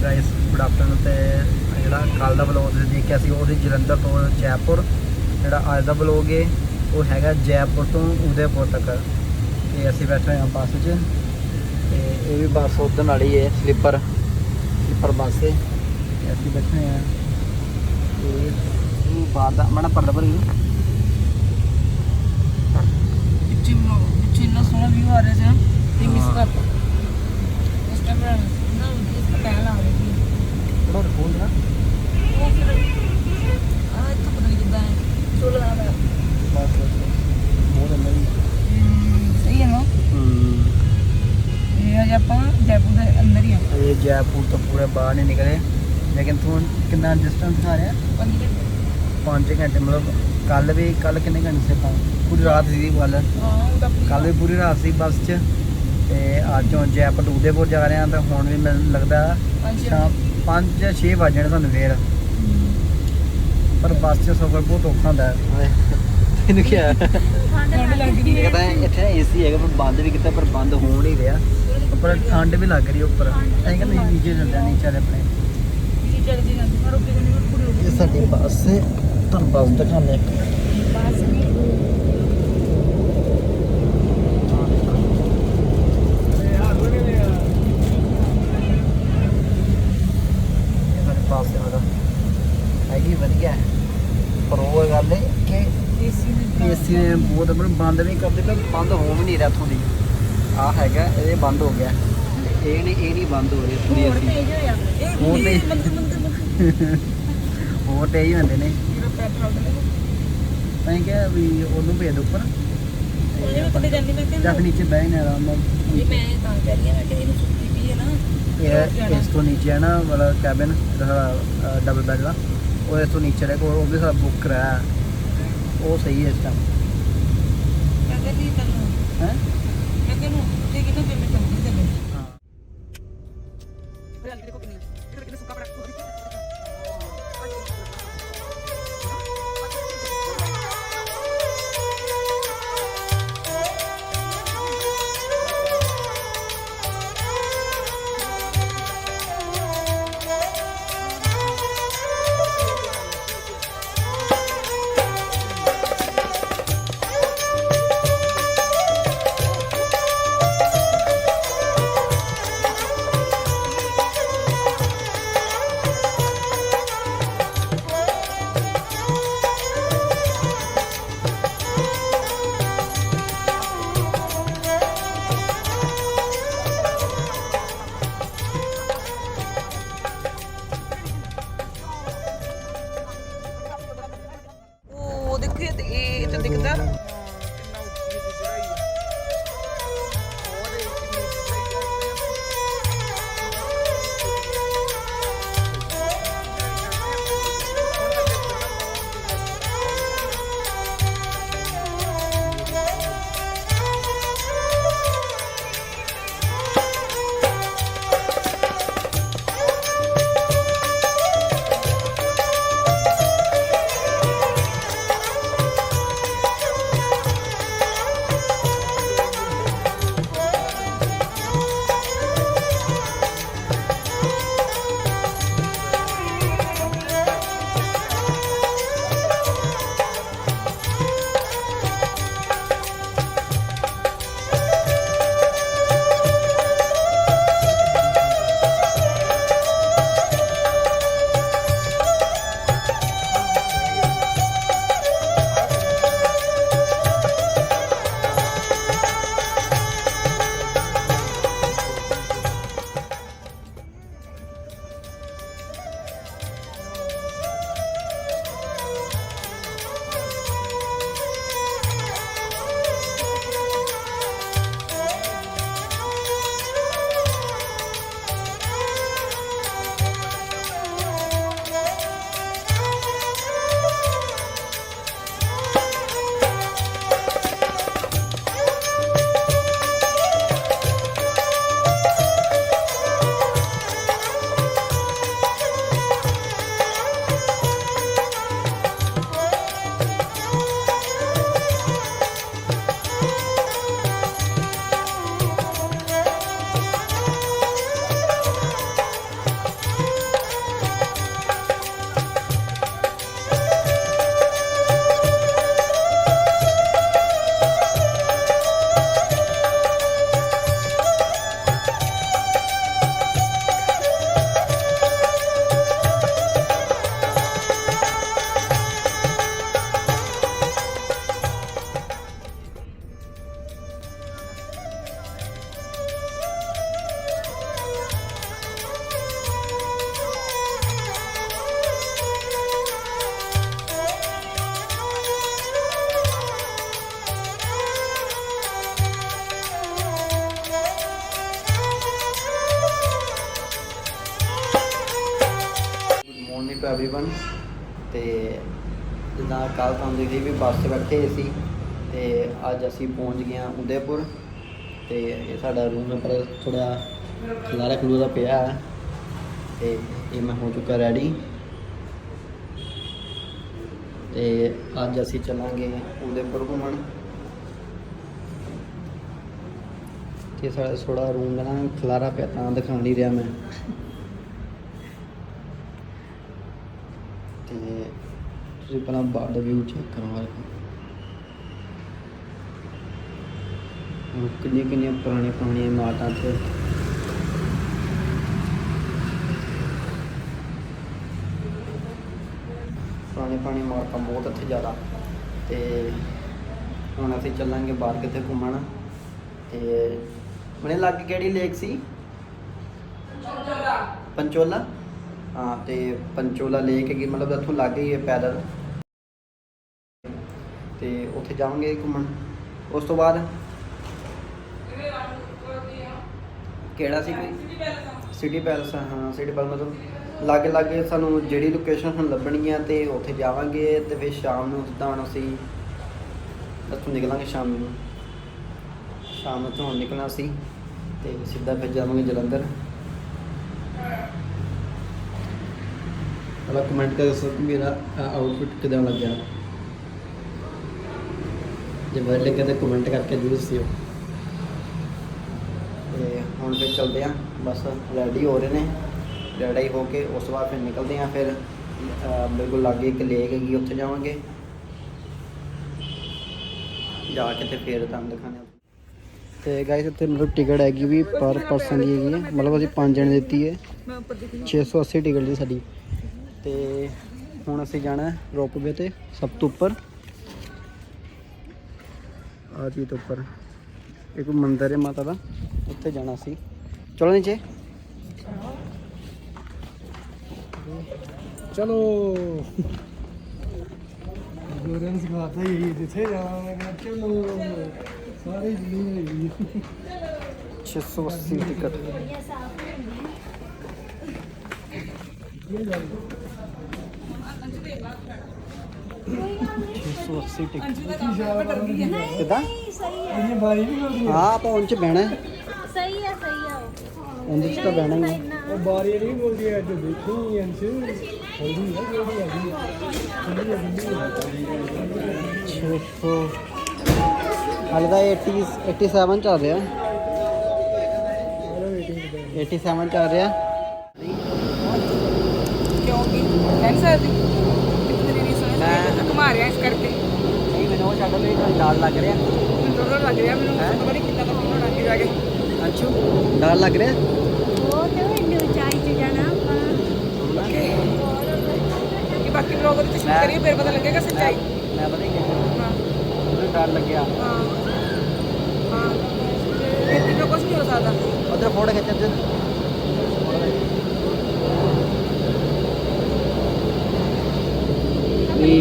Guys good afternoon. तो ਜਿਹੜਾ ਕੱਲ੍ਹ ਦਾ ਬਲੌਗ ਤੁਸੀਂ ਦੇਖਿਆ ਸੀ ਉਹ ਸੀ ਜਲੰਧਰ ਤੋਂ ਜੈਪੁਰ। ਜਿਹੜਾ ਅੱਜ ਦਾ ਬਲੌਗ ਹੈ ਉਹ ਹੈਗਾ ਜੈਪੁਰ ਤੋਂ ਉਦੈਪੁਰ ਤੱਕ। ਤੇ ਅਸੀਂ ਬੈਠੇ ਹੋਏ ਹਾਂ ਬੱਸ 'ਚ ਤੇ ਇਹ ਵੀ ਬੱਸ ਉੱਧਰ ਨਾਲ ਹੀ ਹੈ, ਸਲੀਪਰ ਬੱਸ ਹੈ। ਤੇ ਅਸੀਂ ਬੈਠੇ ਹੋਏ ਹਾਂ ਤੇ ਬਾਹਰ ਦਾ ਮੈਂ ਪਰਦਾ ਭਰ ਗਈ ਪਿੱਛੇ ਇੰਨਾ ਸੋਹਣਾ ਵਿਊ ਆ ਰਿਹਾ ਸੀ ਨਾ ਤੇ ਮਿਸ ਕਰਤਾ ਇਸ ਟਾਈਮ ਨਾ ਇਸ ਦਾ ਪਹਿਲਾ ਆ ਰਹੀ ਥੋੜਾ ਰਿਪੋਰਟ ਨਾ ਉਹ ਫਿਰ ਇੱਥੇ ਪਤਾ ਨਹੀਂ ਕਿੱਦਾਂ ਹੈ ਚੋਲ ਲਗਾ ਮੈਂ ਬਸ ਬਹੁਤ ਅੰਦਰ ਹੀ ਸਹੀ ਹੈ ਨਾ ਇਹ ਅੱਜ ਆਪਾਂ ਜੈਪੁਰ ਦੇ ਅੰਦਰ ਹੀ ਆ। ਇਹ ਜੈਪੁਰ ਤੋਂ ਪੂਰੇ ਬਾਹਰ ਨਹੀਂ ਨਿਕਲੇ ਲੇਕਿਨ ਤੂੰ ਕਿੰਨਾ ਡਿਸਟੈਂਸ ਦਿਖਾ ਰਿਹਾ 5 ਘੰਟੇ 5 ਘੰਟੇ मतलब ਕੱਲ ਕਿੰਨੇ ਘੰਟੇ ਸੀ ਆਪਾਂ ਪੂਰੀ ਰਾਤ ਸੀ ਕੱਲ ਹਾਂ ਉਹਦਾ ਕੱਲ ਵੀ ਪੂਰੀ ਰਾਤ ਸੀ ਬੱਸ 'ਚ ਤੇ ਅੱਜ ਜੈਪੁਰ ਤੋਂ ਉਦੈਪੁਰ ਜਾ ਰਹੇ ਹਾਂ ਤਾਂ ਹੁਣ ਵੀ ਮੈਨੂੰ ਲੱਗਦਾ ਸ਼ਾਮ 5 ਜਾਂ 6 ਵਜ ਜਾਣੇ ਸਾਨੂੰ ਫੇਰ। ਪਰ ਬੱਸ 'ਚ ਸਫ਼ਰ ਬਹੁਤ ਔਖਾ ਹੁੰਦਾ ਹੈ। ਇਹਨੂੰ ਕੀ ਹੈ ਠੰਡ ਲੱਗ ਰਹੀ ਹੈ। ਕਹਿੰਦਾ ਇੱਥੇ ਏਸੀ ਹੈਗਾ ਪਰ ਬੰਦ ਵੀ ਕੀਤਾ ਪਰ ਬੰਦ ਹੋ ਨਹੀਂ ਰਿਹਾ। ਉੱਪਰ ਠੰਡ ਵੀ ਲੱਗ ਰਹੀ ਉੱਪਰ ਐਂ ਕਹਿੰਦੇ ਨੀਚੇ ਚੱਲਦਾ ਨੀਚੇ ਵਾਲੇ ਆਪਣੇ ਜੀ ਜਲਦੀ ਜਾਂਦੀ ਪਰ ਰੋਕੇ ਕਰਨੀ ਪੂਰੀ ਹੋ ਇਹ ਸਾਡੀ ਬੱਸ ਹੈ। ਤੁਹਾਨੂੰ ਬੱਸ ਦਿਖਾਉਂਦੇ ਬਸ ਨਹੀਂ ਪਾਸੇ ਮਤਲਬ ਹੈਗੀ ਵਧੀਆ ਪਰ ਉਹ ਗੱਲ ਹੈ ਕਿ ਏਸੀ ਨੇ ਬਹੁਤ ਬੰਦ ਨਹੀਂ ਕਰਦੇ ਪਰ ਬੰਦ ਹੋ ਵੀ ਨਹੀਂ ਰਿਹਾ ਇੱਥੋਂ ਦੀ। ਆਹ ਹੈਗਾ ਇਹ ਬੰਦ ਹੋ ਗਿਆ ਤੇ ਇਹ ਨਹੀਂ ਬੰਦ ਹੋ ਰਿਹਾ ਪੂਰੀ ਹੋਰ ਏਸੀ ਤੇਜ਼ ਹੋ ਜਾਂਦਾ ਇਹ ਹੋਰ ਤੇਜ਼। ਬੰਦ ਹੋਰ ਤੇਜ਼ ਹੁੰਦੇ ਨੇ ਜਿਹੜਾ ਪੈਟਰੋਲ ਦੇ ਤਾਂ ਕਿਹਾ ਵੀ ਉਹਨੂੰ ਭੇਜ ਦੋ ਉੱਪਰ ਉਹਨੇ ਵੀ ਥੱਲੇ ਜਾਂਦੀ ਮੈਂ ਜਾਂ ਕਿਹਾ ਫਿਰ ਨੀਚੇ ਬਹਿ ਨਾ ਆਰਾਮ ਨਾਲ। ਜੀ ਮੈਂ ਤਾਂ ਕਹਿ ਰਹੀ ਹਾਂ ਮੈਂ ਕਿ ਇਹਨੂੰ ਸੁੱਤੀ ਪਈ ਹੈ ਨਾ ਇਹ ਇਸ ਤੋਂ ਨੀਚੇ ਹੈ ਨਾ ਵਾਲਾ ਕੈਬਨ ਡਬਲ ਬੈਡ ਦਾ ਉਹ ਇਸ ਤੋਂ ਨੀਚੇ ਰਹਿ ਉਹ ਵੀ ਸਾਡਾ ਬੁੱਕ ਕਰਾਇਆ ਉਹ ਸਹੀ ਹੈ ਇਸ ਟਾਈਮ ਮੈਂ ਕਹਿੰਦੀ ਤੈਨੂੰ ਹੈ। ਮੈਂ ਕਹਿੰਨੂੰ ਤੇ ਕਿੰਨਾ ਪੇਮੈਂਟ ਕਰਦੀ ਤੈਨੂੰ ਹਾਂ ਫਿਰ ਦੇਖੋ ਕਿੰਨੀ ਕਿੰਨਾ ਸੁੱਕਾ ਪੜਾ ਉਹ ਦੇਖੇ ਤੇ ਇਹ ਤੇ ਦਿਖਦਾ ਮਾਰਨਿੰਗ ਟੂ एवरीवन। ਤੇ ਜਿੱਦਾਂ ਕੱਲ੍ਹ ਤੁਹਾਨੂੰ ਦੇਖੀ ਵੀ ਬੱਸ 'ਚ ਬੈਠੇ ਸੀ ਤੇ ਅੱਜ ਅਸੀਂ ਪਹੁੰਚ ਗਏ ਹਾਂ ਉਦੈਪੁਰ। ਤੇ ਇਹ ਸਾਡਾ ਰੂਮ ਨੰਬਰ ਥੋੜ੍ਹਾ ਖਲਾਰਾ ਪਿਆ ਹੈ ਤੇ ਇਹ ਮੈਂ ਹੋ ਚੁੱਕਾ ਰੈਡੀ। ਤੇ ਅੱਜ ਅਸੀਂ ਚੱਲਾਂਗੇ ਉਦੈਪੁਰ ਘੁੰਮਣ। ਤੇ ਸਾਡਾ ਥੋੜਾ ਰੂਮ ਦਾ ਨਾ ਖਲਾਰਾ ਪਿਆ ਤਾਂ ਦਿਖਾ ਨਹੀਂ ਰਿਹਾ ਮੈਂ। ਤੇ ਤੁਸੀਂ ਪਹਿਲਾਂ ਬਾਹਰ ਦਾ ਵਿਊ ਚੈੱਕ ਕਰੋ। ਕਿੰਨੀਆਂ ਪੁਰਾਣੀਆਂ ਇਮਾਰਤਾਂ ਤੇ ਪੁਰਾਣੀ ਇਮਾਰਤਾਂ ਬਹੁਤ ਇੱਥੇ ਜ਼ਿਆਦਾ। ਤੇ ਹੁਣ ਅਸੀਂ ਚੱਲਾਂਗੇ ਬਾਹਰ ਕਿਤੇ ਘੁੰਮਣ। ਤੇ ਮੈਨੂੰ ਲੱਗ ਕਿਹੜੀ ਲੇਕ ਸੀ? ਪੰਚੋਲਾ। ਹਾਂ ਤੇ ਪੰਚੋਲਾ ਲੇਕ ਹੈਗੀ, ਮਤਲਬ ਇੱਥੋਂ ਲੱਗ ਹੀ ਹੈ ਪੈਦਲ। ਤੇ ਉੱਥੇ ਜਾਵਾਂਗੇ ਘੁੰਮਣ। ਉਸ ਤੋਂ ਬਾਅਦ ਕਿਹੜਾ ਸੀ ਕੋਈ ਸਿਟੀ ਪੈਲਸ। ਹਾਂ ਸਿਟੀ ਪੈਲਸ ਮਤਲਬ ਲਾਗੇ ਸਾਨੂੰ ਜਿਹੜੀ ਲੋਕੇਸ਼ਨ ਹੁਣ ਲੱਭਣਗੀਆਂ ਤੇ ਉੱਥੇ ਜਾਵਾਂਗੇ। ਤੇ ਫਿਰ ਸ਼ਾਮ ਨੂੰ ਸਿੱਧਾ ਹੁਣ ਅਸੀਂ ਇੱਥੋਂ ਨਿਕਲਾਂਗੇ ਸ਼ਾਮ ਨੂੰ ਤੋਂ ਨਿਕਲਣਾ ਸੀ ਤੇ ਸਿੱਧਾ ਫਿਰ ਜਾਵਾਂਗੇ ਜਲੰਧਰ। ਪਹਿਲਾਂ ਕਮੈਂਟ ਕਰ ਦੱਸੋ ਕਿ ਮੇਰਾ ਆਊਟਫਿਟ ਕਿਦਾਂ ਲੱਗਿਆ। ਜੇ ਵਧੀਆ ਲੱਗਿਆ ਤਾਂ ਕਮੈਂਟ ਕਰਕੇ ਜ਼ਰੂਰ ਦੱਸਿਓ। ਤੇ ਹੁਣ ਫਿਰ ਚੱਲਦੇ ਹਾਂ, ਬਸ ਰੈਡੀ ਹੋ ਰਹੇ ਨੇ। ਰੈਡੀ ਹੋ ਕੇ ਉਸ ਤੋਂ ਬਾਅਦ ਫਿਰ ਨਿਕਲਦੇ ਹਾਂ। ਫਿਰ ਬਿਲਕੁਲ ਲਾਗੇ ਇੱਕ ਲੇਕ ਹੈਗੀ, ਉੱਥੇ ਜਾਵਾਂਗੇ। ਜਾ ਕੇ ਤੇ ਫਿਰ ਤੁਹਾਨੂੰ ਦਿਖਾਣੇ। ਤੇ ਗਾਇਸ ਇੱਥੇ ਮਤਲਬ ਟਿਕਟ ਹੈਗੀ ਵੀ ਪਰ ਪਰਸਨ ਦੀ ਹੈਗੀ ਹੈ, ਮਤਲਬ ਅਸੀਂ 5 ਜਣੇ ਦਿੱਤੀ ਹੈ। 680 ਟਿਕਟ ਦੀ ਸਾਡੀ। ਤੇ ਹੁਣ ਅਸੀਂ ਜਾਣਾ ਰੋਪਵੇ ਤੇ ਸਭ ਤੋਂ ਉੱਪਰ ਆ ਚੀਜ਼ ਤੋਂ ਉੱਪਰ ਇੱਕ ਮੰਦਿਰ ਹੈ ਮਾਤਾ ਦਾ, ਉੱਥੇ ਜਾਣਾ ਸੀ। ਚਲੋ ਨੀਚੇ चलो गुरन सिखाता ही जिथे जाना चलो सारी जिंदगी 680 टिकट। ਕਿੱਦਾਂ ये बारी नहीं करती ਹਾਂ ਆਪਾਂ ਉਹਨਾਂ 'ਚ ਬਹਿਣਾ ਹੈ। सही है ਉਹਦੇ 'ਚ ਤਾਂ ਬਹਿਣਾ ਹੀ ਹੈ। वो बारी नहीं बोलती है जो देखी इनसे हल्दी है जो भी हल्दी ਹਾਲੇ ਤਾਂ 87 ਚੱਲ ਰਿਹਾ। 87 ਚੱਲ ਰਿਹਾ। ਕਿਉਂਕਿ ਲੈਂਸ ਆ ਦੀ ਕਿਤਨੀ ਨਹੀਂ ਸੁਣਿਆ ਘੁਮਾ ਰਿਹਾ ਇਸ ਕਰਕੇ ਨਹੀਂ ਮੈਨੂੰ ਉਹ ਛੱਡ ਲਈ ਡਰ ਲੱਗ ਰਿਹਾ। ਮੈਨੂੰ ਡਰ ਲੱਗ ਰਿਹਾ। ਮੈਨੂੰ ਪਤਾ ਨਹੀਂ ਕਿੰਨਾ ਪਤਾ ਹੋਣਾ ਅੱਗੇ ਜਾ ਕੇ। ਅੱਛਾ ਡਰ ਲੱਗ ਰਿਹਾ। वो तो इंडो ऊंचाई से जाना ਕਿ ਬਾਕੀ ਬਲੌਗ ਵਿੱਚ ਸ਼ੂਟ ਕਰੀਏ ਫਿਰ ਪਤਾ ਲੱਗੇਗਾ ਸੱਚਾਈ। ਮੈਂ ਪਤਾ ਹੀ ਕਿਹਾ ਹਾਂ ਮੈਨੂੰ ਡਰ ਲੱਗਿਆ। ਹਾਂ ਹਾਂ ਇਹ ਤੀਨੋਂ ਕੁਝ ਨਹੀਂ ਹੋ ਸਕਦਾ। ਉਧਰ ਫੋਟੋ ਖਿੱਚਣ ਵੀ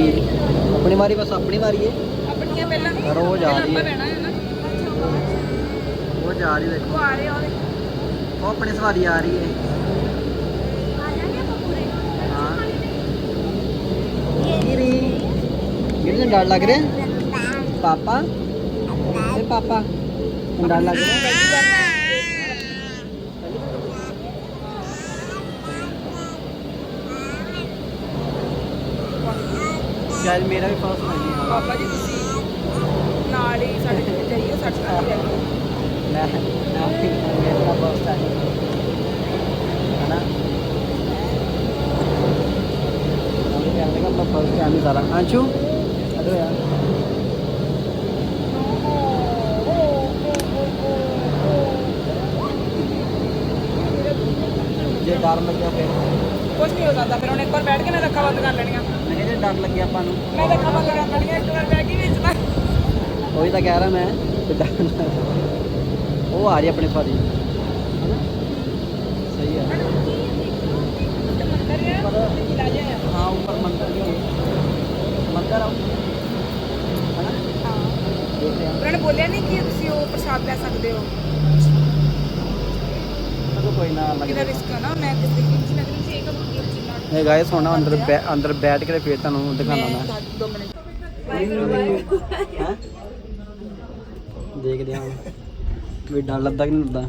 ਆਪਣੀ ਵਾਰੀ, ਬਸ ਆਪਣੀ ਵਾਰੀ ਹੈ। ਆਪਣੀਆਂ ਪਹਿਲਾਂ ਰੋਜ਼ ਆ ਰਹੀ ਹੈ। ਰਹਿਣਾ ਹੈ ਨਾ ਉਹ ਜਾ ਰਹੀ ਦੇਖੋ, ਉਹ ਆ ਰਹੇ ਆ ਉਹਦੇ ਉਹ ਆਪਣੀ ਸਵਾਰੀ ਆ ਰਹੀ ਹੈ। आ जाएंगे हम पूरे ਹਾਂ ये ਕੀਰੀ ਕਿਹਨੂੰ ਡਰ ਲੱਗ ਰਿਹਾ? ਪਾਪਾ ਇਹ ਪਾਪਾ ਨੂੰ ਡਰ ਲੱਗ ਰਿਹਾ। ਸ਼ਾਇਦ ਮੇਰਾ ਵੀ ਫਸਟ ਨਹੀਂ ਹੈ। ਪਾਪਾ ਜੀ ਤੁਸੀਂ ਨਾਲ ਹੀ ਸਾਡੇ ਕੋਲ ਜਾਈਓ ਸਾਡੇ ਨਾਲ ਮੈਂ ਮੇਰਾ ਫਸਟ ਹੈ ਨਾ। फर्स्ट टाइम ही सारा अंशु अरे यार जे डर लग गया फिर ਕੁਝ ਨਹੀਂ ਹੋ ਸਕਦਾ। ਫਿਰ ਹੁਣ ਇੱਕ ਵਾਰ ਬੈਠ ਕੇ ਨਾ ਅੱਖਾਂ ਬੰਦ ਕਰ ਲੈਣੀਆਂ। मैं जे डर लग गया अपन ਮੈਂ ਤਾਂ ਅੱਖਾਂ ਬੰਦ ਕਰ ਲੈਣੀਆਂ ਇੱਕ ਵਾਰ ਬੈਠ ਕੇ ਵਿੱਚ ਤਾਂ वही तो कह रहा मैं कि डर वो आ रही अपनी सवारी है ना। सही है। ਮੰਦਰ ਹੈ ਲਾ ਜਾਏ। हाँ ऊपर मंदिर भी है। मंदिर आओ है ना। ਹਾਂ देखते हैं ਉਹਨਾਂ ਨੇ ਬੋਲਿਆ ਨਹੀਂ ਕਿ ਤੁਸੀਂ ਉਹ ਪ੍ਰਸ਼ਾਦ ਲੈ ਸਕਦੇ ਹੋ। तो कोई ना लग ਕਿਹਦਾ ਰਿਸਕ ਹੈ ਨਾ। ਮੈਂ ਕਿਸੇ ਦੀ ਕਿੰਚ ਲੱਗਣੀ ਸੀ ਇੱਕ ਮੁੰਡੀ ਉੱਚੀ ਨਾਲ ਇਹ ਗਾਇਸ ਹੁਣ ਅੰਦਰ ਬੈਠ ਕੇ ਫਿਰ ਤੁਹਾਨੂੰ ਦਿਖਾਣਾ ਮੈਂ 2 ਮਿੰਟ ਹੈਂ? ਦੇਖਦੇ ਹਾਂ ਵੀ ਡਰ ਲੱਗਾ ਕਿ ਨਹੀਂ ਲੱਗਾ।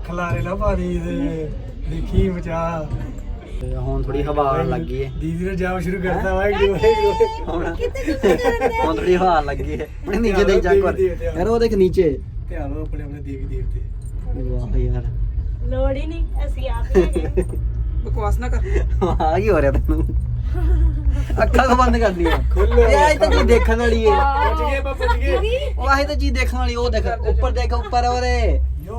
ਖਲਾਰੇ ਨਾ ਭਾਰੀ ਦੇ ਦੇਖੀ ਬਚਾ ਤੇ ਹੁਣ ਥੋੜੀ ਹਵਾ ਆਉਣ ਲੱਗ ਗਈ ਹੈ ਦੀਦੀ ਨੇ ਜਾਮ ਸ਼ੁਰੂ ਕਰਤਾ ਵਾਹਿਗੁਰੂ ਵਾਹਿਗੁਰੂ ਹੁਣ ਥੋੜੀ ਹਵਾ ਲੱਗ ਗਈ ਹੈ। ਹੁਣ ਨੀਚੇ ਦੇਖ ਜਾ ਕਰ ਯਾਰ, ਉਹ ਦੇਖ ਨੀਚੇ। ਧਿਆਨ ਨਾਲ ਆਪਣੇ ਦੇਵੀ ਦੇਵਤੇ। ਵਾਹ ਯਾਰ ਲੋੜ ਹੀ ਨਹੀਂ, ਅਸੀਂ ਆਪ ਲੈ ਗਏ। ਬਕਵਾਸ ਨਾ ਕਰ। ਆ ਕੀ ਹੋ ਰਿਹਾ ਤੈਨੂੰ? ਅੱਖਾਂ ਕੋ ਬੰਦ ਕਰ ਦੀਆਂ। ਖੁੱਲ੍ਹ। ਯਾਰ ਇਹ ਤਾਂ ਚੀਜ਼ ਦੇਖਣ ਵਾਲੀ ਹੈ। ਪਹੁੰਚ ਗਏ ਆਪਾਂ ਪਹੁੰਚ ਗਏ। ਉਹ ਆਹੀ ਤਾਂ ਚੀਜ਼ ਦੇਖਣ ਵਾਲੀ। ਉਹ ਦੇਖ ਉੱਪਰ, ਦੇਖ ਉੱਪਰ ਉਹਦੇ, ਯੋ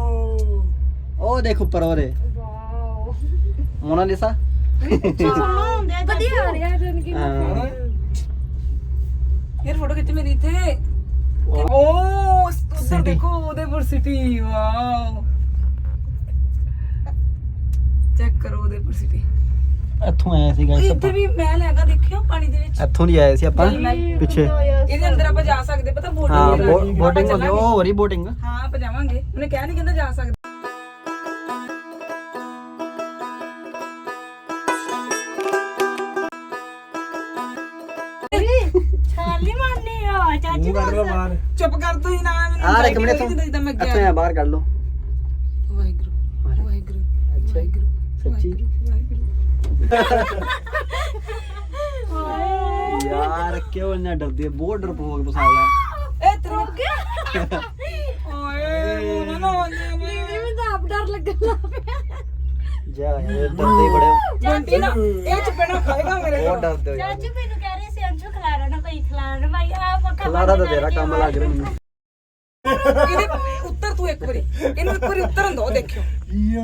ਉਹ ਦੇਖ ਉੱਪਰ ਉਹਦੇ ਵਾਓ ਮੋਨਾ ਲਿਸਾ। ਸੋਹਣਾ ਹੁੰਦਾ ਹੈ, ਵਧੀਆ ਆ ਰਿਹਾ ਜਨ ਕੀ। ਹਾਂ ਯਾਰ ਫੋਟੋ ਖਿੱਚ ਮੇਰੀ ਇੱਥੇ। ਓ ਉੱਧਰ ਦੇਖੋ ਉਦੈਪੁਰ ਸਿਟੀ। ਵਾਓ ਚੈੱਕ ਕਰੋ ਉਦੈਪੁਰ ਸਿਟੀ। ਇੱਥੋਂ ਆਏ ਸੀ ਗਾਇਸ ਇੱਥੇ ਆਪਾਂ, ਵੀ ਮਹਿਲ ਹੈਗਾ, ਦੇਖਿਓ ਪਾਣੀ ਦੇ ਵਿੱਚ। ਇੱਥੋਂ ਦੀ ਆਏ ਸੀ ਆਪਾਂ ਪਿੱਛੇ। ਇਹਦੇ ਅੰਦਰ ਆਪਾਂ ਜਾ ਸਕਦੇ, ਪਤਾ ਹਾਂ ਬੋਟਿੰਗ ਬੋਟਿੰਗ ਹੁੰਦੀ, ਉਹ ਹੋ ਰਹੀ ਬੋਟਿੰਗ। ਹਾਂ ਆਪਾਂ ਜਾਵਾਂਗੇ। ਉਹਨੇ ਕਿਹਾ ਨਹੀਂ, ਕਹਿੰਦਾ ਜਾ ਸਕਦੇ। ਛਾਲੀ ਮਾਰਨੀ ਆ ਚਾਚੀ ਮੂੰਹ ਕੱਢ ਲਓ ਦਾ। ਬਾਹਰ। ਚੁੱਪ ਕਰ ਤੂੰ ਹੀ ਨਾ ਮੈਨੂੰ ਆ ਦੇਖ ਜਾਈਏ ਮੇਰੇ ਤੋਂ ਜਿੱਦਾਂ ਮੈਂ ਇੱਥੋਂ ਗਿਆ। ਆ ਬਾਹਰ ਕੱਢ ਲਓ। ਵਾਹਿਗੁਰੂ ਵਾਹਿਗੁਰੂ ਵਾਹਿਗੁਰੂ ਸੱਚੀ ਵਾਹਿਗੁਰੂ। ਯਾਰ ਕਿਉਂ ਇੰਨਾ ਡਰਦੀ ਹੈ? ਬਹੁਤ ਡਰਪੋਕ ਪਸਾਲਾ। ਇਹ ਤੇਰੇ ਗਿਆ। ਓਏ ਨਾ ਨਾ ਦੀਦੀ ਮੈਨੂੰ ਤਾਂ ਆਪ ਡਰ ਲੱਗਣ ਲੱਗ ਪਿਆ। ਜਾ ਇਹ ਡਰਦੇ ਹੀ ਬੜੇ ਹੋ। ਚਾਚੀ ਨਾ ਇਹ ਚਪੇੜਾ ਖਾਏਗਾ ਮੇਰੇ ਬਹੁਤ ਕੋਲ। ਡਰਦੇ ਹੋ ਯਾਰ। ਚਾਚੀ ਮੈਨੂੰ ਕਹਿ ਰਹੇ ਸੀ ਅੰਸ਼ੂ ਖਿਲਾਰਾ ਨਾ ਭਾਈ, ਖਿਲਾਰਾ ਨਾ ਭਾਈ। ਆ ਪੱਕਾ ਖਲਾਰਾ ਤਾਂ ਤੇਰਾ ਕੰਮ ਲੱਗ ਰਿਹਾ ਮੈਨੂੰ। ਇਹਦੇ ਉੱਤਰ ਤੂੰ ਇੱਕ ਵਾਰੀ, ਇਹਨੂੰ ਇੱਕ ਵਾਰੀ ਉੱਤਰਨ ਦੋ, ਦੇਖਿਓ। ਯੋ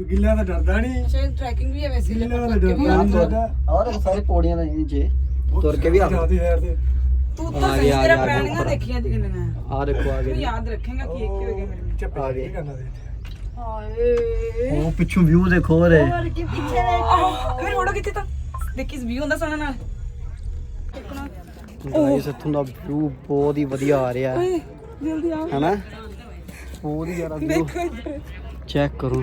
ਗਿੱਲਾ ਤਾਂ ਡਰਦਾ ਨਹੀਂ। ਸ਼ਾਇਦ ਟਰੈਕਿੰਗ ਵੀ ਹੈ ਵੈਸੇ। ਗਿੱਲਾ ਤਾਂ ਕਰਕੇ ਵੀ ਡਰਦਾ ਆ। ਨਹੀਂ। ਔਰ ਸਾਰੇ ਪੌੜੀਆਂ ਦੇ ਨੀਚੇ ਤੁਰ ਕੇ ਵੀ ਆ। ਜਾਂਦੀ ਹੈ ਤੇ ਤੂੰ ਆ ਤਾਂ ਸਹੀ ਗਿਆ, ਤੇਰਾ ਆ ਗਿਆ ਪ੍ਰਾਣੀਆਂ ਉੱਪਰ। ਦੇਖੀਆਂ ਤੇ ਕਿੰਨੀਆਂ। ਆ ਦੇਖੋ ਆ ਤੂੰ ਗਏ। ਯਾਦ ਰੱਖੇਗਾ ਕੀ ਇੱਕ ਹੋ ਗਿਆ ਮੇਰੇ ਨਾਲ। ਚੱਪੇ ਆ ਗਏ। ਨਹੀਂ ਕਰਨਾ ਦੇ। ਹਾਏ ਉਹ ਪਿੱਛੋਂ ਵਿਊ ਦੇਖੋ ਉਹਦੇ। ਹੋਰ ਕੀ ਪਿੱਛੇ ਦੇ। ਮੇਰੀ ਫੋਟੋ ਕਿੱਥੇ ਤਾਂ ਦੇਖੀ ਇਸ ਵੀਊ ਹੁੰਦਾ ਸੋਹਣਾ ਨਾਲ। ਗਾਇਸ ਇੱਥੋਂ ਦਾ ਵਿਊ ਬਹੁਤ ਹੀ ਵਧੀਆ ਆ ਰਿਹਾ ਹੈ ਓਏ ਜਲਦੀ ਆ। ਹੈਨਾ? ਬਹੁਤ ਹੀ ਜ਼ਿਆਦਾ ਵਿਊ ਦੇਖੋ ਇੱਧਰ। ਚੈੱਕ ਕਰੋ।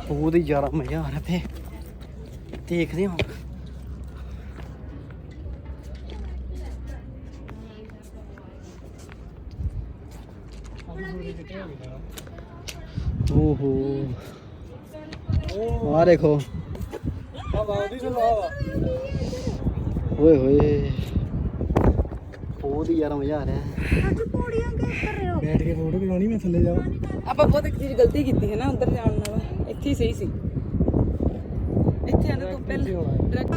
ਬਹੁਤ ਹੀ ਜ਼ਿਆਦਾ ਮਜ਼ਾ ਆ ਰਿਹਾ ਤੇ ਦੇਖਦੇ ਹਾਂ। ਓਹੋ ਆ ਦੇਖੋ। ਆਵਾਜ਼ ਸੁਣੋ। ਓਏ ਹੋਏ ਬਹੁਤ ਹੀ ਜ਼ਿਆਦਾ ਮਜ਼ਾ ਆ ਰਿਹਾ ਹੈ। ਅੱਜ ਪੌੜੀਆਂ ਕਿਉਂ ਕਰ ਰਹੇ ਹੋ? ਬੈਠ ਕੇ ਫੋਟੋ ਖਿਚਾਉਣੀ, ਮੈਂ ਥੱਲੇ ਜਾਵਾਂ। ਆਪਾਂ ਬਹੁਤ ਇੱਕ ਚੀਜ਼ ਗਲਤੀ ਕੀਤੀ ਹੈ ਨਾ, ਉੱਧਰ ਜਾਣ ਨਾਲ। ਇੱਥੇ ਹੀ ਸਹੀ ਸੀ। ਇੱਥੇ ਆਣਾ ਤੋਂ ਪਹਿਲਾਂ ਡਾਇਰੈਕਟ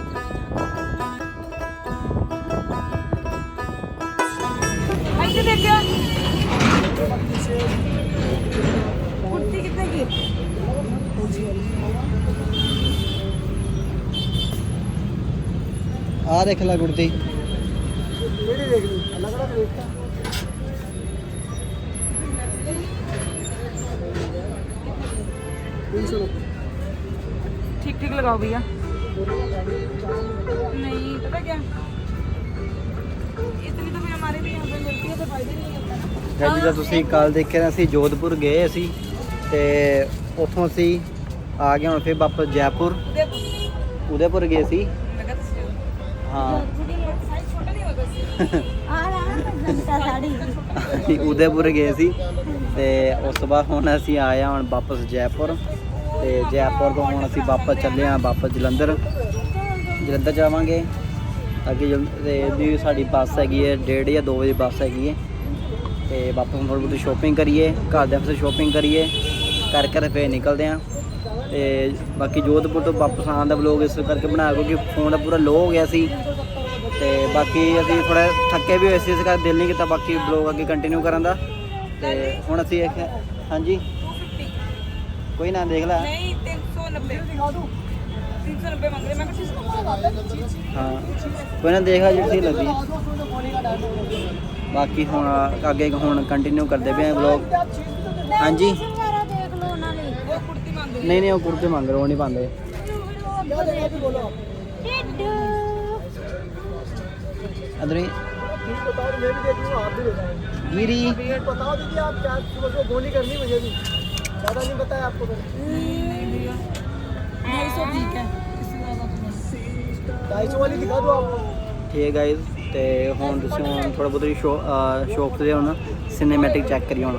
ਇੱਥੇ ਦੇਖਿਆ ਕੁੱਤੀ ਕਿੱਥੇ ਗਈ। ਆ ਦੇਖ ਲੈ ਗੁਰਦੀ। ਕਿਹੜੀ ਦੇਖ ਲਈ? ਅਲੱਗ ਅਲੱਗ ਦੇਖਤਾ। ठीक ठीक लगाओ भैया। नहीं पता क्या, इतनी तो फिर हमारे भी यहाँ पे मिलती है तो फायदा नहीं होता ना। ਜਿੱਦਾਂ ਤੁਸੀਂ ਕੱਲ ਦੇਖਿਆ ਅਸੀਂ ਜੋਧਪੁਰ ਗਏ ਅਸੀਂ ਤੇ ਉੱਥੋਂ ਅਸੀਂ ਆ ਗਏ ਹੁਣ ਫਿਰ ਵਾਪਸ ਜੈਪੁਰ। ਉਦੈਪੁਰ ਗਏ ਸੀ। मैं कहता हूँ ਹਾਂ साइज छोटा नहीं होता इससे। ਆ ਰਹਾ ਘੰਟਾ ਸਾੜੀ। ਅਸੀਂ ਉਦੈਪੁਰ ਗਏ ਸੀ ਤੇ ਉਸ ਤੋਂ ਬਾਅਦ ਹੁਣ ਅਸੀਂ ਆਏ ਹਾਂ ਹੁਣ ਵਾਪਸ ਜੈਪੁਰ ਤੇ ਜੈਪੁਰ ਤੋਂ ਹੁਣ ਅਸੀਂ ਵਾਪਸ ਚੱਲੇ ਹਾਂ ਵਾਪਸ ਜਲੰਧਰ ਜਾਵਾਂਗੇ ਅੱਗੇ ਤੇ ਵੀ ਸਾਡੀ ਬੱਸ ਹੈਗੀ ਹੈ 1:30 ਜਾਂ 2 ਵਜੇ ਬੱਸ ਹੈਗੀ ਹੈ ਤੇ ਵਾਪਸ ਹੁਣ ਥੋੜ੍ਹੀ ਬਹੁਤੀ ਸ਼ੋਪਿੰਗ ਕਰੀਏ ਘਰ ਦੇ ਵਾਸਤੇ ਸ਼ੋਪਿੰਗ ਕਰੀਏ ਕਰਕੇ ਫਿਰ ਨਿਕਲਦੇ ਹਾਂ ਤੇ ਬਾਕੀ ਜੋਧਪੁਰ ਤੋਂ ਵਾਪਸ ਆਉਣ ਦਾ ਵਲੋਗ ਇਸ ਕਰਕੇ ਬਣਾਇਆ ਕਿਉਂਕਿ ਫੋਨ ਦਾ ਪੂਰਾ ਲੋ ਹੋ ਗਿਆ ਸੀ ਤੇ ਬਾਕੀ ਅਸੀਂ ਥੋੜਾ ਥੱਕੇ ਵੀ ਹੋਏ ਸੀ ਇਸ ਕਰਕੇ ਦਿਲ ਨਹੀਂ ਕੀਤਾ ਬਾਕੀ ਵਲੋਗ ਅੱਗੇ ਕੰਟੀਨਿਊ ਕਰਨ ਦਾ ਤੇ ਹੁਣ ਅਸੀਂ ਹਾਂਜੀ ਕੋਈ ਨਾ ਦੇਖ ਲੈ नहीं 390 390 मांग रहे। मैं कुछ ਹਾਂ ਕੋਈ ਨਾ ਦੇਖ ਲੈ ਜਿਹੜੀ ਸਹੀ ਲੱਗੀ ਬਾਕੀ ਹੁਣ ਅੱਗੇ ਹੁਣ ਕੰਟੀਨਿਊ ਕਰਦੇ ਪਏ ਆ ਵਲੌਗ। ਹਾਂਜੀ ਵਗੈਰਾ ਦੇਖ ਲਓ ਉਹਨਾਂ ਲਈ कुर्ती मांग रही ਨਹੀਂ ਨਹੀਂ ਉਹ ਕੁੜਤੇ ਮੰਗ ਰਹੇ ਉਹ ਨਹੀਂ ਪਾਉਂਦੇ। अदर बताओ मैं भी देख लूँ आप भी बताओ गिरी बताओ दीदी आप क्या सुबह गोली करनी मुझे भी ज़्यादा नहीं बताया आपको मैंने 250 ठीक है इससे ज़्यादा तो नहीं। 250 वाली दिखा दो आप ठीक है गाइस ਤੇ ਹੁਣ ਤੁਸੀਂ ਹੁਣ ਥੋੜਾ ਬਹੁਤ ਸ਼ੌਪ ਤੇ ਹੁਣ ਸਿਨੇਮੈਟਿਕ ਚੈੱਕ ਕਰੀਏ ਹੁਣ।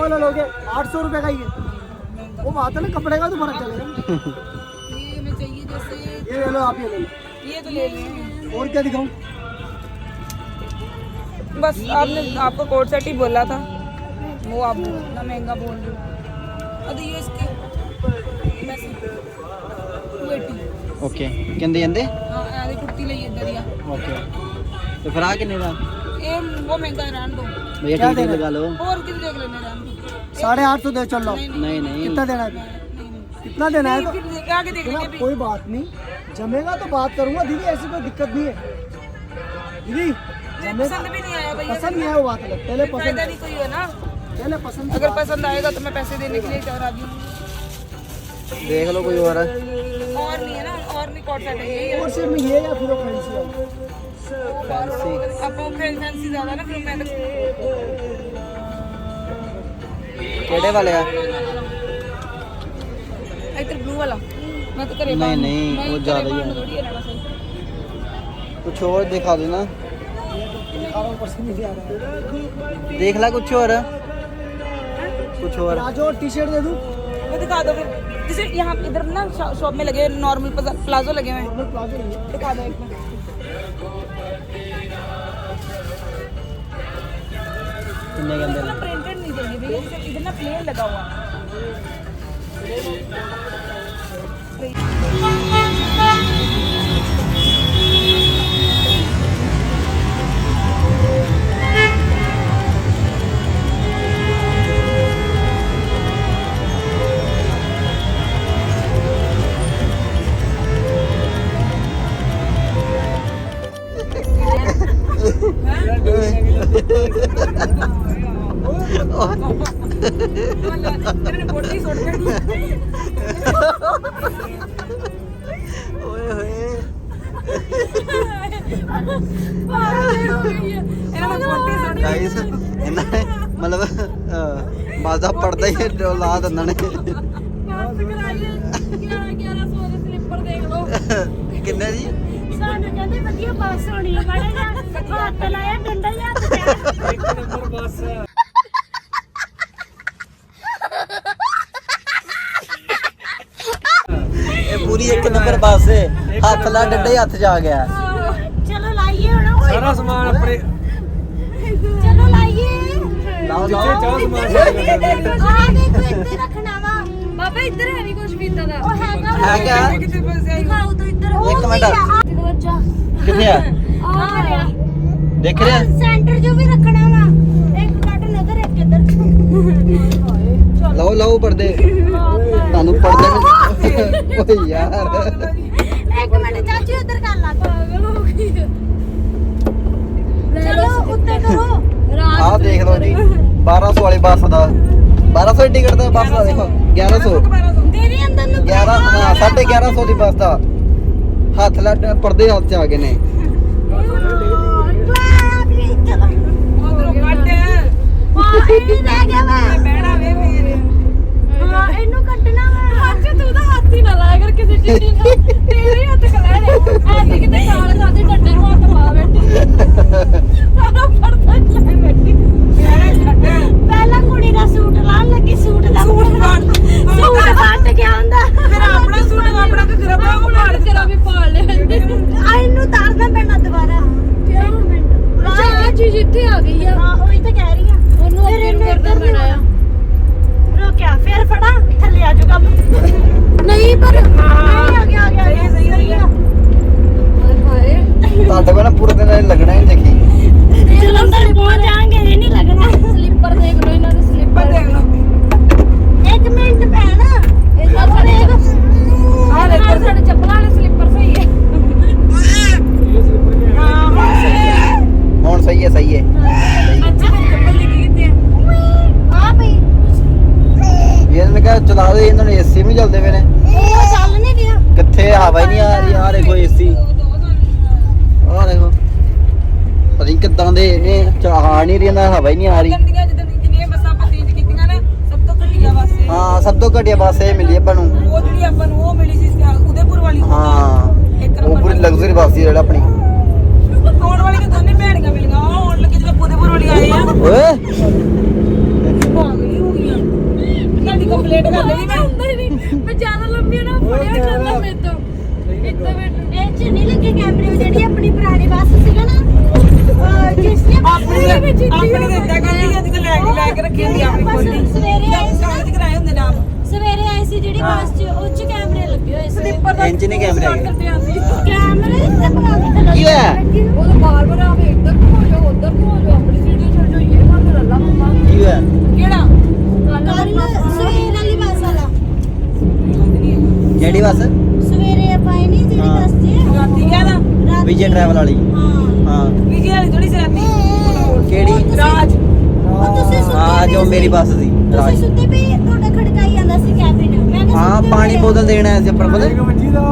वाला लोगे 800 रुपये का ही है वो बात है ना कपड़े का तो फर्क चलेगा ये हमें चाहिए जैसे ये ले लो आप ये ले लो ये तो ले लेंगे। और क्या दिखाऊं बस आपने आपको कोट सेट ही बोला था वो आप इतना महंगा बोल रहे हो। अरे ये इसके पैसे 280 ਓਕੇ ਕਹਿੰਦੇ ਜਾਂਦੇ हाँ आधी कुर्ती ले इधर ही ਓਕੇ ਤੇ ਫਿਰ ਆ ਕਿੰਨੇ ਦਾ ये वो महंगा है रहने दो ਭਈਆ क्या ਠੀਕ देना? ਲਗਾ ਲਓ। और कितने देख लेने रहने दो 850 दे चल लो नहीं नहीं कितना देना है कितना देना है तो फिर आगे देख ना, लेंगे भी। कोई बात नहीं जमेगा तो बात करूंगा दीदी ऐसी कोई दिक्कत नहीं है दीदी मुझे जमेगा पसंद भी नहीं आया भैया पसंद नहीं है वो बात अलग पहले फायदा पसंद नहीं कोई है ना पहले पसंद की अगर बात। पसंद आएगा तो मैं पैसे देने के लिए तैयार हूँ ਦੇਖ ਲਓ ਕੋਈ ਹੋਰ। और नहीं है ना और नहीं कोट सेट है यही है और सिर्फ ये या फिर फैंसी है ਫੈਂਸੀ अब वो फैंसी ज्यादा ना फिर मैं तो ਕਿਹੜੇ ਵਾਲੇ ਆ? इधर ब्लू वाला मैं तो करे नहीं, नहीं, वो ज्यादा ही है। थोड़ी है रहना सही कुछ और दिखा दो ना, दिखा रहा हूं पसंद नहीं आ रहा देख ला कुछ और कुछ और। प्लाजो और टी शर्ट दे दूं वो दिखा दो फिर जैसे यहाँ इधर ना शॉप में लगे नॉर्मल प्लाजो लगे हुए हैं नॉर्मल प्लाजो नहीं है दिखा दो एक बार कितने के अंदर? प्रिंटेड नहीं चाहिए भैया जैसे इधर ना प्लेन लगा हुआ तेरे बोटी छोड़ कर ओए होए ਇਹਨਾਂ ਨੂੰ ਬੋਟੀ ਸੁੱਟ ਗਾਇਸ ਇਹਨਾਂ ਨੇ ਮਤਲਬ ਬੱਸ ਦਾ ਪੜਦਾ ਹੀ ਲਾ ਦਿੰਦਾ ਨੇ ਬਸ ਕਰਾਈਏ 1100 ਦੇ ਸਲਿੱਪਰ ਦੇਖ ਲਓ ਕਿੰਨੇ ਜੀ ਸਾਨੂੰ ਕਹਿੰਦੇ ਵਧੀਆ ਬੱਸ ਹੋਣੀ ਹੈ ਮਾੜਾ ਜਿਹਾ ਹੱਥ ਲਾਇਆ ਡੰਡਾ ਜਿਹਾ ਹੱਥ ਪਿਆ एक नंबर बस है ਇਹ ਪੂਰੀ ਇੱਕ ਨੰਬਰ ਬੱਸ ਹੈ ਹੱਥ ਲਾ ਡੱਡੇ ਹੱਥ ਜਾ ਗਿਆ ਚਲੋ ਲਾਈਏ ਹੁਣ ਓਏ सारा सामान अपने ਚਲੋ ਲਾਈਏ ਲਾਓ जिथे ਲਾਓ चाहो सामान ਆ ਦੇਖੋ ਇੱਥੇ ਰੱਖਣਾ ਵਾ ਬਾਬਾ ਇੱਧਰ ਹੈ ਨਹੀਂ ਕੁਝ ਵੀ ਇਦਾਂ ਦਾ ਉਹ ਹੈਗਾ ਵਾ। ਹੈਗਾ ਕਿੱਥੇ ਫਸਿਆ ਹੀ ਦਿਖਾਓ ਤਾਂ ਇੱਧਰ ਉਹ ਇੱਕ ਮਿੰਟ। ਵੀ ਆ, ਦਰਵਾਜ਼ਾ ਕਿੱਥੇ ਆ ਆ ਰਿਹਾ ਦੇਖ ਰਿਹਾ ਸੈਂਟਰ ਜੋ ਵੀ ਰੱਖਣਾ ਵਾ ਇੱਕ ਕੱਟ ਨਜ਼ਰ ਇੱਕ ਇੱਧਰ ਲਾਓ ਲਾਓ ਪਰਦੇ ਤੁਹਾਨੂੰ ਪਰਦੇ ਓਏ ਯਾਰ ਇੱਕ ਮਿੰਟ ਚਾਚੀ ਉੱਧਰ ਕਰ ਲਾ ਪਾਗਲ ਹੋ ਗਈ ਚਲੋ ਉੱਤੇ ਕਰੋ ਆਹ ਦੇਖ ਲਓ ਜੀ 1200 ਵਾਲੀ ਬੱਸ ਦਾ 1200 ਦੀ ਟਿਕਟ ਦਾ ਬੱਸ ਦਾ ਦੇਖੋ 1100 ਤੇਰੇ ਅੰਦਰ ਨੂੰ 11 ਹਾਂ 1150 ਦੀ ਬੱਸ ਦਾ ਹੱਥ ਲੱਡ ਪਰਦੇ ਹੱਥ ਚ ਆ ਗਏ ਨੇ ਉਧਰੋਂ ਕੱਟ ਰਹਿ ਗਿਆ ਵਾ ਬਹਿਣਾ ਵੇ ਫੇਰ ਹਾਂ ਇਹਨੂੰ ਕੱਟਣਾ ਵਾ ਅੱਜ ਤੂੰ ਤਾਂ ਹੱਥ ਹੀ ਨਾ ਲਾਇਆ ਕਰ ਕਿਸੇ ਚੀਜ਼ ਨੂੰ ਤੇਰੇ ਹੱਥ ਕਲੈਣੇ ਐਸੀ ਕਿਤੇ ਖਾਲ ਖਾਦੀ ਡੱਡੇ ਨੂੰ ਹੱਥ ਪਾ ਬੈਠੀ ਸਾਰਾ ਪਰਦਾ ਲੈ ਬੈਠੀ ਮੇਰੇ ਛੱਡ ਪਹਿਲਾਂ ਕੁੜੀ ਦਾ ਸੂਟ ਲਾਣ ਲੱਗੀ ਸੂਟ ਦਾ ਸੂਟ ਫਾਟ ਗਿਆ ਹੁੰਦਾ ਮੇਰਾ ਆਪਣਾ ਸੂਟ ਆਪਣਾ ਘੱਗਰਾ ਪਾ ਉਹ ਮਾਰ ਤੇਰਾ ਵੀ ਪਾਲ ਲਿਆ ਆ ਇਹਨੂੰ ਤਾਰਨਾ ਪੈਣਾ ਦੁਬਾਰਾ ਅੱਛਾ ਚੀਜ਼ ਇੱਥੇ ਆ ਗਈ ਆ ਹਾਂ ਉਹੀ ਤਾਂ ਕਹਿ ਰਹੀ ਆ ਉਹਨੂੰ ਫਿਰ ਅੱਗੇ ਇਹਨੂੰ ਕਰਨਾ ਇੱਧਰ ਪੈਣਾ ਆ ਰੋਕਿਆ ਫਿਰ ਫੜਾ ਥੱਲੇ ਆ ਜਾਊਗਾ ਨਹੀਂ ਪਰ ਨਹੀਂ ਆ ਗਿਆ ਸਹੀ ਆ ਹਾਏ ਤੁਹਾਡੇ ਕੋਲ ਨਾ ਪੂਰੇ ਦਿਨ ਲੱਗਣਾ ਹੀ ਦੇਖੀ ਜਲੰਧਰ ਪਹੁੰਚ ਜਾਾਂਗੇ ਇਹ ਨਹੀਂ ਲੱਗਣਾ ਸਲਿੱਪਰ ਦੇਖ ਲਓ ਇਹਨਾਂ ਦੇ ਸਲਿੱਪਰ ਦੇਖ ਲਓ ਇੱਕ ਮਿੰਟ ਪੈਣਾ ਇਹਦਾ ਸਾਡੇ ਆ ਦੇਖੋ ਸਾਡੇ ਚੱਪਲਾਂ ਵਾਲੇ ਸਲਿੱਪਰ ਸਹੀ ਹੈ ਹੁਣ ਸਹੀ ਹੈ ਸਹੀ ਹੈ ਅੱਛਾ ਚੱਪਲ ਲਿਖੀ ਕਿੱਥੇ ਆ ਆ ਭਈ ਇਹਨਾਂ ਨੇ ਕਿਹਾ ਚਲਾ ਦੇ ਇਹਨਾਂ ਨੇ ਏਸੀ ਵੀ ਚੱਲਦੇ ਪਏ ਨੇ ਉਹ ਚੱਲ ਨਹੀਂ ਰਿਹਾ ਕਿੱਥੇ ਹਵਾ ਹੀ ਨਹੀਂ ਆ ਰਹੀ ਆ ਦੇਖੋ ਏਸੀ ਆ ਦੇਖੋ ਪਤਾ ਨਹੀਂ ਕਿੱਦਾਂ ਦੇ ਨੇ ਆ ਨਹੀਂ ਰਹੀ ਨਾ ਹਵਾ ਹੀ ਨਹੀਂ ਆ ਰਹੀ ਗੰਦੀਆਂ ਜਿੰਨੀਆਂ ਬੱਸਾਂ ਆਪਾਂ ਚੇਂਜ ਕੀਤੀਆਂ ਨਾ ਸਭ ਤੋਂ ਘਟੀਆ ਬੱਸ ਇਹ ਹਾਂ ਸਭ ਤੋਂ ਘਟੀਆ ਬੱਸ ਇਹ ਮਿਲੀ ਆਪਾਂ ਨੂੰ ਉਹ ਜਿਹੜੀ ਆਪਾਂ ਨੂੰ ਉਹ ਮਿਲੀ ਸੀ ਉਦੈਪੁਰ ਵਾਲੀ ਹਾਂ ਇੱਕ ਉਹ ਪੂਰੀ ਲਗਜ਼ਰੀ ਬੱਸ ਸੀ ਜਿਹੜਾ ਆਪਣੀ ਆਉਣ ਵਾਲੀ ਤਾਂ ਦੋਨੇ ਭੈਣੀਆਂ ਮਿਲੀਆਂ ਉਹ ਆਉਣ ਲੱਗੇ ਜਦੋਂ ਉਦੈਪੁਰ ਵਾਲੀ ਆਏ ਆ ਓਏ ਪਾਗਲ ਹੀ ਹੋ ਗਈਆਂ ਤੁਹਾਡੀ ਕੰਪਲੇਂਟ ਕਰ ਲਈ ਮੈਂ ਜ਼ਿਆਦਾ ਲੰਬੀ ਨਾ ਫੜਿਆ ਜਾਂਦਾ ਮੇਰੇ ਤੋਂ ਇੱਥੇ ਬੈਠ ਇਹ ਚ ਨਹੀਂ ਲੱਗੇ ਕੈਮਰੇ ਜਿਹੜੀ ਆਪਣੀ ਪੁਰਾਣੀ ਬੱਸ ਸੀਗਾ ਨਾ ਜਿਸ ਨੇ ਆਪਣੀ ਦੇ ਦਿੱਤਾ ਕਹਿੰਦੀ ਅੱਜ ਕੱਲ ਲੈ ਕੇ ਰੱਖੀ ਹੁੰਦੀ ਆਪਣੀ ਖੋਲੀ ਸਵੇਰੇ ਆਏ ਸੀ ਨਾ, ਕਾਗਜ਼ ਕਰਾਏ ਹੁੰਦੇ ਨਾਮ ਸਵੇਰੇ ਆਈ ਸੀ ਜਿਹੜੀ ਬੱਸ ਚ ਉਹ ਚ ਕੈਮਰੇ ਲੱਗੇ ਹੋਏ ਸੀ ਸਲਿੱਪਰ ਦਾ ਇੰਜ ਨਹੀਂ ਕੈਮਰੇ ਹੈਗੇ। ਕਰਦੇ ਆਂਦੀ ਕੈਮਰੇ ਇੱਥੇ ਪਕਾ ਕੇ ਥੱਲੇ ਕੀ ਹੋਇਆ? ਉਹ ਤਾਂ ਬਾਰ ਬਾਰ ਆਵੇ ਇੱਧਰ ਨੂੰ ਹੋ ਜਾਓ ਉੱਧਰ ਨੂੰ ਹੋ ਜਾਓ ਆਪਣੀ ਸੀੜੀ ਛੱਡ ਜਾਓ ਇਹ ਕੰਮ ਰੱਲਾ ਮੰਮਾ ਕੀ ਹੋਇਆ ਕਿਹੜਾ ਕੱਲ ਸਵੇਰ ਵਾਲੀ ਬੱਸ ਵਾਲਾ ਕਿਹੜੀ ਬੱਸ ਸਵੇਰੇ ਆਪਾਂ ਆਏ ਨਹੀਂ ਜਿਹੜੀ ਹਾਂ। ਬੱਸ ਚ ਰਾਤੀ ਗਿਆ ਨਾ ਰਾਤੀ- ਵਿਜੇ ਟਰੈਵਲ ਵਾਲੀ ਹਾਂ ਹਾਂ ਵਿਜੇ ਵਾਲੀ ਥੋੜੀ ਸੀ ਰਾਤੀ ਕਿਹੜੀ ਰਾਜ ਉਹ ਤੁਸੀਂ ਸੁੱਤੇ ਹਾਂ ਜੋ ਪਏ ਮੇਰੀ ਸੀ। ਬੱਸ ਸੀ ਤੁਸੀਂ ਰਾਜ। ਸੁੱਤੇ ਵੀ ਤੁਹਾਡਾ ਖੜਕਾਈ ਜਾਂਦਾ ਸੀ ਕੈਬਿਨ ਮੈਂ ਕਿਹਾ ਹਾਂ ਸੁੱਤੇ ਪਾਣੀ ਪਏ। ਬੋਤਲ ਦੇਣਾ ਸੀ ਆਪਾਂ ਪਤਾ मंजी दा